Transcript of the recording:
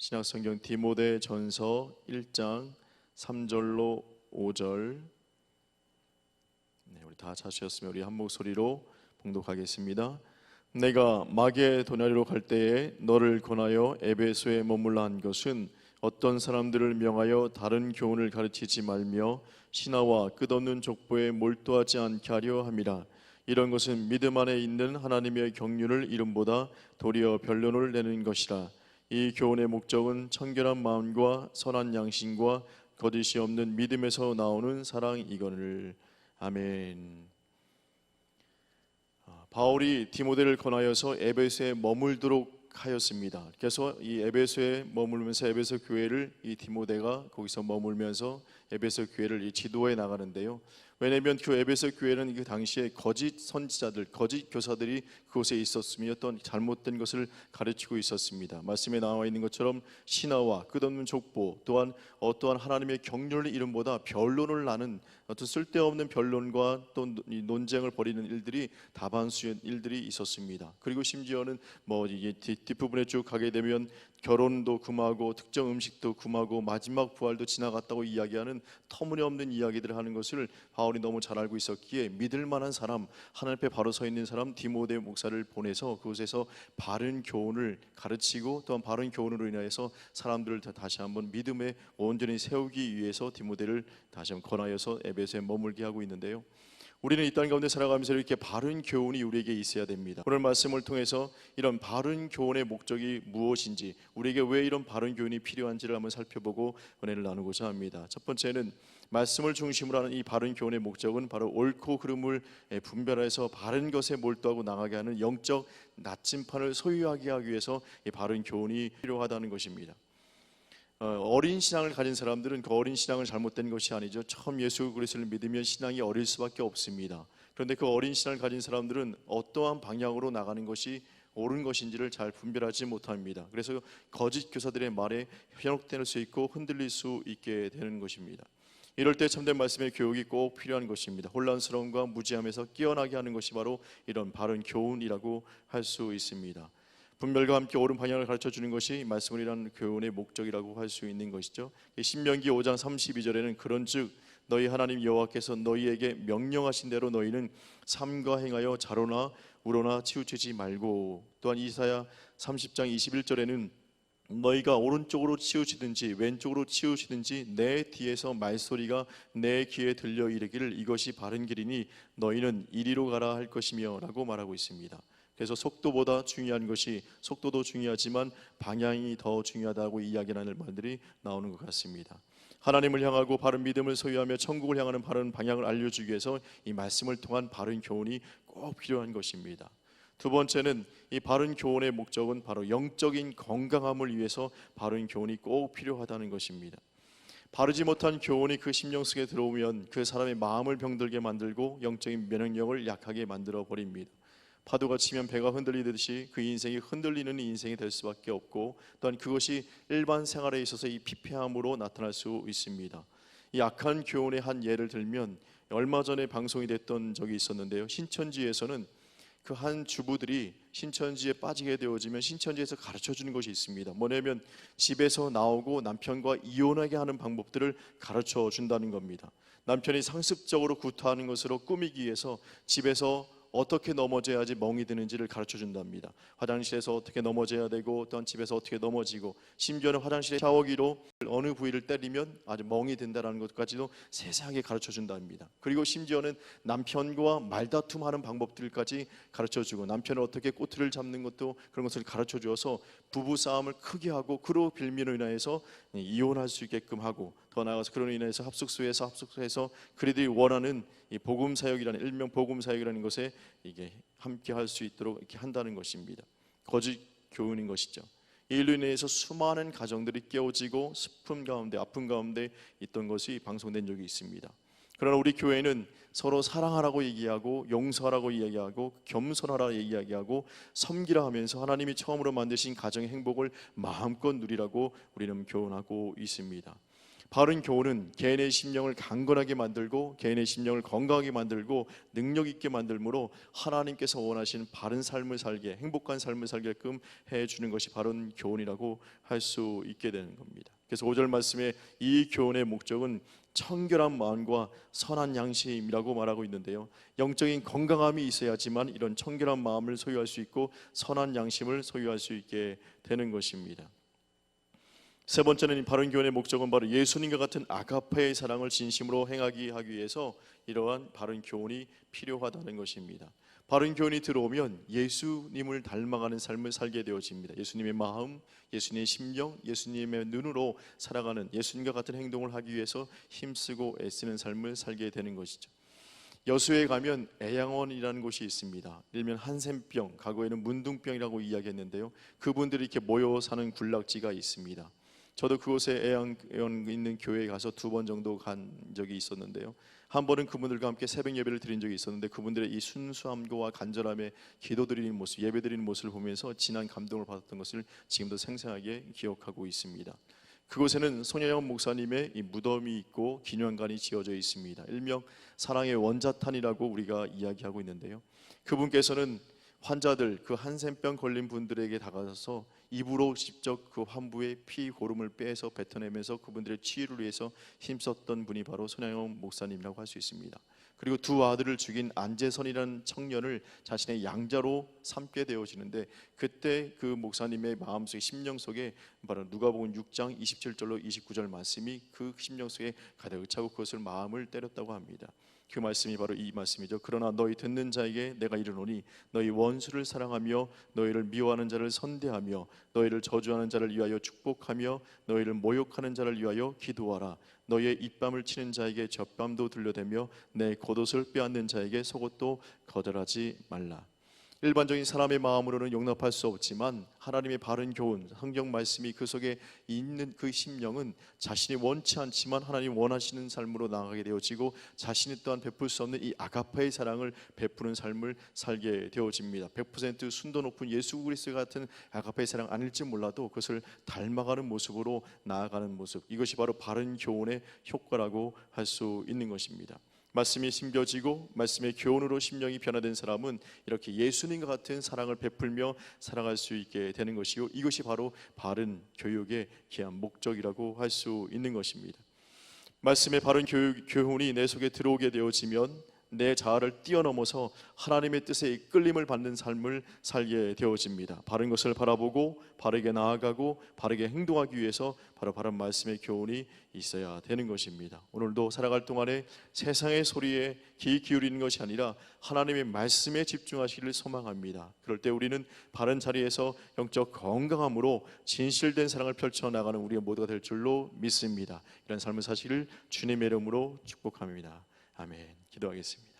신약성경 디모데전서 1장 3절로 5절. 우리 다 찾으셨으면 우리 한 목소리로 봉독하겠습니다. 내가 마게도냐로 갈 때에 너를 권하여 에베소에 머물라 한 것은 어떤 사람들을 명하여 다른 교훈을 가르치지 말며 신화와 끝없는 족보에 몰두하지 않게 하려 함이라. 이런 것은 믿음 안에 있는 하나님의 경륜을 이름보다 도리어 변론을 내는 것이라. 이 교훈의 목적은 청결한 마음과 선한 양심과 거짓이 없는 믿음에서 나오는 사랑이거늘. 아멘. 바울이 디모데를 권하여서 에베소에 머물도록 하였습니다. 그래서 이 에베소에 머물면서 에베소 교회를 이 디모데가 거기서 머물면서 에베소 교회를 이 지도해 나가는데요. 왜냐하면 그 에베소 교회는 그 당시에 거짓 선지자들, 거짓 교사들이 그곳에 있었으며 어떤 잘못된 것을 가르치고 있었습니다. 말씀에 나와 있는 것처럼 신화와 끝없는 족보, 또한 어떠한 하나님의 경륜을 이름보다 변론을 나는 어떤 쓸데없는 변론과 또 논쟁을 벌이는 일들이 다반수의 일들이 있었습니다. 그리고 심지어는 이게 뒷부분에 쭉 가게 되면 결혼도 금하고 특정 음식도 금하고 마지막 부활도 지나갔다고 이야기하는 터무니없는 이야기들을 하는 것을 바울이 너무 잘 알고 있었기에 믿을 만한 사람, 하나님 앞에 바로 서 있는 사람 디모데 목사를 보내서 그곳에서 바른 교훈을 가르치고 또한 바른 교훈으로 인하여서 사람들을 다시 한번 믿음에 온전히 세우기 위해서 디모데를 다시 한번 권하여서 에베소에 머물게 하고 있는데요. 우리는 이 땅 가운데 살아가면서 이렇게 바른 교훈이 우리에게 있어야 됩니다. 오늘 말씀을 통해서 이런 바른 교훈의 목적이 무엇인지, 우리에게 왜 이런 바른 교훈이 필요한지를 한번 살펴보고 은혜를 나누고자 합니다. 첫 번째는 말씀을 중심으로 하는 이 바른 교훈의 목적은 바로 옳고 그름을 분별해서 바른 것에 몰두하고 나가게 하는 영적 나침판을 소유하게 하기 위해서 이 바른 교훈이 필요하다는 것입니다. 어린 신앙을 가진 사람들은 그 어린 신앙은 잘못된 것이 아니죠. 처음 예수 그리스도를 믿으면 신앙이 어릴 수밖에 없습니다. 그런데 그 어린 신앙을 가진 사람들은 어떠한 방향으로 나가는 것이 옳은 것인지를 잘 분별하지 못합니다. 그래서 거짓 교사들의 말에 현혹될 수 있고 흔들릴 수 있게 되는 것입니다. 이럴 때 참된 말씀의 교육이 꼭 필요한 것입니다. 혼란스러움과 무지함에서 깨어나게 하는 것이 바로 이런 바른 교훈이라고 할 수 있습니다. 분별과 함께 옳은 방향을 가르쳐 주는 것이 말씀이라는 교훈의 목적이라고 할 수 있는 것이죠. 신명기 5장 32절에는 그런즉 너희 하나님 여호와께서 너희에게 명령하신 대로 너희는 삼가 행하여 자로나 우로나 치우치지 말고, 또한 이사야 30장 21절에는 너희가 오른쪽으로 치우치든지 왼쪽으로 치우치든지 내 뒤에서 말소리가 내 귀에 들려 이르기를 이것이 바른 길이니 너희는 이리로 가라 할 것이며 라고 말하고 있습니다. 그래서 속도보다 중요한 것이, 속도도 중요하지만 방향이 더 중요하다고 이야기하는 말들이 나오는 것 같습니다. 하나님을 향하고 바른 믿음을 소유하며 천국을 향하는 바른 방향을 알려주기 위해서 이 말씀을 통한 바른 교훈이 꼭 필요한 것입니다. 두 번째는 이 바른 교훈의 목적은 바로 영적인 건강함을 위해서 바른 교훈이 꼭 필요하다는 것입니다. 바르지 못한 교훈이 그 심령 속에 들어오면 그 사람의 마음을 병들게 만들고 영적인 면역력을 약하게 만들어 버립니다. 파도가 치면 배가 흔들리듯이 그 인생이 흔들리는 인생이 될 수밖에 없고, 또한 그것이 일반 생활에 있어서 이 피폐함으로 나타날 수 있습니다. 이 악한 교훈의 한 예를 들면 얼마 전에 방송이 됐던 적이 있었는데요. 신천지에서는 그 한 주부들이 신천지에 빠지게 되어지면 신천지에서 가르쳐 주는 것이 있습니다. 뭐냐면 집에서 나오고 남편과 이혼하게 하는 방법들을 가르쳐 준다는 겁니다. 남편이 상습적으로 구타하는 것으로 꾸미기 위해서 집에서 어떻게 넘어져야지 멍이 드는지를 가르쳐 준답니다. 화장실에서 어떻게 넘어져야 되고, 또한 집에서 어떻게 넘어지고, 심지어는 화장실의 샤워기로 어느 부위를 때리면 아주 멍이 든다는 것까지도 세세하게 가르쳐 준답니다. 그리고 심지어는 남편과 말다툼하는 방법들까지 가르쳐 주고, 남편을 어떻게 꼬투리를 잡는 것도 그런 것을 가르쳐 주어서 부부 싸움을 크게 하고 그로 빌미로 인해서 이혼할 수 있게끔 하고, 더 나아가서 그로 인해서 합숙소에서 그들이 원하는 이 복음 사역이라는 일명 복음 사역이라는 것에 이게 함께 할 수 있도록 이렇게 한다는 것입니다. 거짓 교훈인 것이죠. 이로 인해서 수많은 가정들이 깨어지고 슬픔 가운데 아픔 가운데 있던 것이 방송된 적이 있습니다. 그러나 우리 교회는 서로 사랑하라고 얘기하고 용서하라고 이야기하고 겸손하라고 이야기하고 섬기라 하면서 하나님이 처음으로 만드신 가정의 행복을 마음껏 누리라고 우리는 교훈하고 있습니다. 바른 교훈은 개인의 심령을 강건하게 만들고 개인의 심령을 건강하게 만들고 능력 있게 만들므로 하나님께서 원하시는 바른 삶을 살게, 행복한 삶을 살게끔 해주는 것이 바른 교훈이라고 할 수 있게 되는 겁니다. 그래서 5절 말씀에 이 교훈의 목적은 청결한 마음과 선한 양심이라고 말하고 있는데요, 영적인 건강함이 있어야지만 이런 청결한 마음을 소유할 수 있고 선한 양심을 소유할 수 있게 되는 것입니다. 세 번째는 이 바른 교훈의 목적은 바로 예수님과 같은 아가페의 사랑을 진심으로 행하기 하기 위해서 이러한 바른 교훈이 필요하다는 것입니다. 바른 교훈이 들어오면 예수님을 닮아가는 삶을 살게 되어집니다. 예수님의 마음, 예수님의 심령, 예수님의 눈으로 살아가는, 예수님과 같은 행동을 하기 위해서 힘쓰고 애쓰는 삶을 살게 되는 것이죠. 여수에 가면 애양원이라는 곳이 있습니다. 일면 한센병, 과거에는 문둥병이라고 이야기했는데요, 그분들이 이렇게 모여 사는 군락지가 있습니다. 저도 그곳에 애양원 있는 교회에 가서 2번 정도 간 적이 있었는데요, 한 번은 그분들과 함께 새벽 예배를 드린 적이 있었는데 그분들의 이 순수함과 간절함에 기도드리는 모습, 예배드리는 모습을 보면서 진한 감동을 받았던 것을 지금도 생생하게 기억하고 있습니다. 그곳에는 손혜영 목사님의 이 무덤이 있고 기념관이 지어져 있습니다. 일명 사랑의 원자탄이라고 우리가 이야기하고 있는데요, 그분께서는 환자들, 그 한센병 걸린 분들에게 다가가서 입으로 직접 그 환부의 피 고름을 빼서 뱉어내면서 그분들의 치유를 위해서 힘썼던 분이 바로 손혜영 목사님이라고 할 수 있습니다. 그리고 2 아들을 죽인 안재선이라는 청년을 자신의 양자로 삼게 되어지는데, 그때 그 목사님의 마음속에, 심령 속에 바로 누가복음 6장 27절로 29절 말씀이 그 심령 속에 가득 차고 그것을 마음을 때렸다고 합니다. 그 말씀이 바로 이 말씀이죠. 그러나 너희 듣는 자에게 내가 이르노니 너희 원수를 사랑하며 너희를 미워하는 자를 선대하며 너희를 저주하는 자를 위하여 축복하며 너희를 모욕하는 자를 위하여 기도하라. 너희의 입밤을 치는 자에게 젖밤도 들려대며 내 겉옷을 빼앗는 자에게 속옷도 거절하지 말라. 일반적인 사람의 마음으로는 용납할 수 없지만 하나님의 바른 교훈, 성경 말씀이 그 속에 있는 그 심령은 자신이 원치 않지만 하나님 원하시는 삶으로 나아가게 되어지고 자신이 또한 베풀 수 없는 이 아가페의 사랑을 베푸는 삶을 살게 되어집니다. 100% 순도 높은 예수 그리스도 같은 아가페의 사랑 아닐지 몰라도 그것을 닮아가는 모습으로 나아가는 모습, 이것이 바로 바른 교훈의 효과라고 할 수 있는 것입니다. 말씀이 심겨지고 말씀의 교훈으로 심령이 변화된 사람은 이렇게 예수님과 같은 사랑을 베풀며 살아갈 수 있게 되는 것이요, 이것이 바로 바른 교육의 귀한 목적이라고 할 수 있는 것입니다. 말씀의 바른 교훈이 내 속에 들어오게 되어지면 내 자아를 뛰어넘어서 하나님의 뜻에 이끌림을 받는 삶을 살게 되어집니다. 바른 것을 바라보고 바르게 나아가고 바르게 행동하기 위해서 바로 바른 말씀의 교훈이 있어야 되는 것입니다. 오늘도 살아갈 동안에 세상의 소리에 귀 기울이는 것이 아니라 하나님의 말씀에 집중하시기를 소망합니다. 그럴 때 우리는 바른 자리에서 영적 건강함으로 진실된 사랑을 펼쳐나가는 우리가 모두가 될 줄로 믿습니다. 이런 삶을 사시기를 주님의 이름으로 축복합니다. 아멘. 기도하겠습니다.